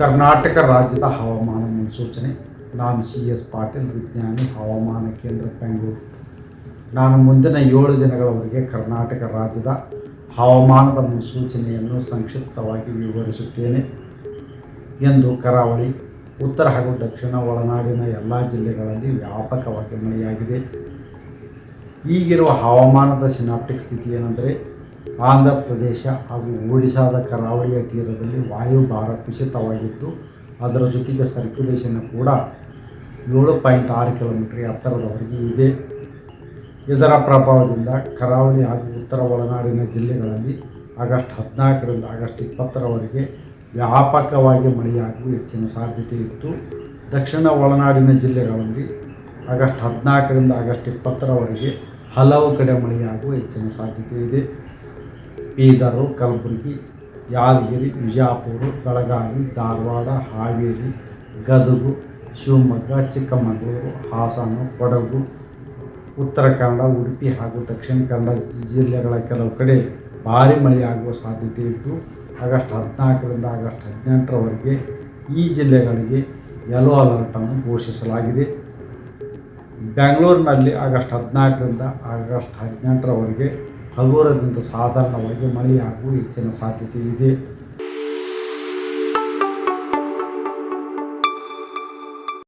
ಕರ್ನಾಟಕ ರಾಜ್ಯದ ಹವಾಮಾನ ಮುನ್ಸೂಚನೆ. ನಾನು CS ಪಾಟೀಲ್, ವಿಜ್ಞಾನಿ, ಹವಾಮಾನ ಕೇಂದ್ರ, ಬೆಂಗಳೂರು. ನಾನು ಮುಂದಿನ 7 ದಿನಗಳವರೆಗೆ ಕರ್ನಾಟಕ ರಾಜ್ಯದ ಹವಾಮಾನದ ಮುನ್ಸೂಚನೆಯನ್ನು ಸಂಕ್ಷಿಪ್ತವಾಗಿ ವಿವರಿಸುತ್ತೇನೆ ಎಂದು ಕರಾವಳಿ, ಉತ್ತರ ಹಾಗೂ ದಕ್ಷಿಣ ಒಳನಾಡಿನ ಎಲ್ಲ ಜಿಲ್ಲೆಗಳಲ್ಲಿ ವ್ಯಾಪಕವಾಗಿ ಮಳೆಯಾಗಿದೆ. ಈಗಿರುವ ಹವಾಮಾನದ ಸಿನಾಪ್ಟಿಕ್ ಸ್ಥಿತಿ ಏನೆಂದರೆ, ಆಂಧ್ರ ಪ್ರದೇಶ ಹಾಗೂ ಒಡಿಶಾದ ಕರಾವಳಿಯ ತೀರದಲ್ಲಿ ವಾಯುಭಾರ ಕುಸಿತವಾಗಿದ್ದು, ಅದರ ಜೊತೆಗೆ ಸರ್ಕ್ಯುಲೇಷನ್ ಕೂಡ 7.6 ಕಿಲೋಮೀಟರ್ ಎತ್ತರದವರೆಗೆ ಇದೆ. ಇದರ ಪ್ರಭಾವದಿಂದ ಕರಾವಳಿ ಹಾಗೂ ಉತ್ತರ ಒಳನಾಡಿನ ಜಿಲ್ಲೆಗಳಲ್ಲಿ ಆಗಸ್ಟ್ 14ರಿಂದ ಆಗಸ್ಟ್ 20ರವರೆಗೆ ವ್ಯಾಪಕವಾಗಿ ಮಳೆಯಾಗುವ ಹೆಚ್ಚಿನ ಸಾಧ್ಯತೆ ಇತ್ತು. ದಕ್ಷಿಣ ಒಳನಾಡಿನ ಜಿಲ್ಲೆಗಳಲ್ಲಿ ಆಗಸ್ಟ್ 14ರಿಂದ ಆಗಸ್ಟ್ 20ರವರೆಗೆ ಹಲವು ಕಡೆ ಮಳೆಯಾಗುವ ಹೆಚ್ಚಿನ ಸಾಧ್ಯತೆ ಇದೆ. ಬೀದರು, ಕಲಬುರಗಿ, ಯಾದಗಿರಿ, ವಿಜಯಪುರ, ಬೆಳಗಾವಿ, ಧಾರವಾಡ, ಹಾವೇರಿ, ಗದಗ, ಶಿವಮೊಗ್ಗ, ಚಿಕ್ಕಮಗಳೂರು, ಹಾಸನ, ಕೊಡಗು, ಉತ್ತರ ಕನ್ನಡ, ಉಡುಪಿ ಹಾಗೂ ದಕ್ಷಿಣ ಕನ್ನಡ ಜಿಲ್ಲೆಗಳ ಕೆಲವು ಕಡೆ ಭಾರೀ ಮಳೆಯಾಗುವ ಸಾಧ್ಯತೆ ಇದ್ದು, ಆಗಸ್ಟ್ 14ರಿಂದ ಆಗಸ್ಟ್ 18ರವರೆಗೆ ಈ ಜಿಲ್ಲೆಗಳಿಗೆ ಯೆಲ್ಲೋ ಅಲರ್ಟನ್ನು ಘೋಷಿಸಲಾಗಿದೆ. ಬೆಂಗಳೂರಿನಲ್ಲಿ ಆಗಸ್ಟ್ 14ರಿಂದ ಆಗಸ್ಟ್ 18ರವರೆಗೆ ಹಗುರದಿಂದ ಸಾಧಾರಣವಾಗಿ ಮಳೆಯಾಗುವ ಹೆಚ್ಚಿನ ಸಾಧ್ಯತೆ ಇದೆ.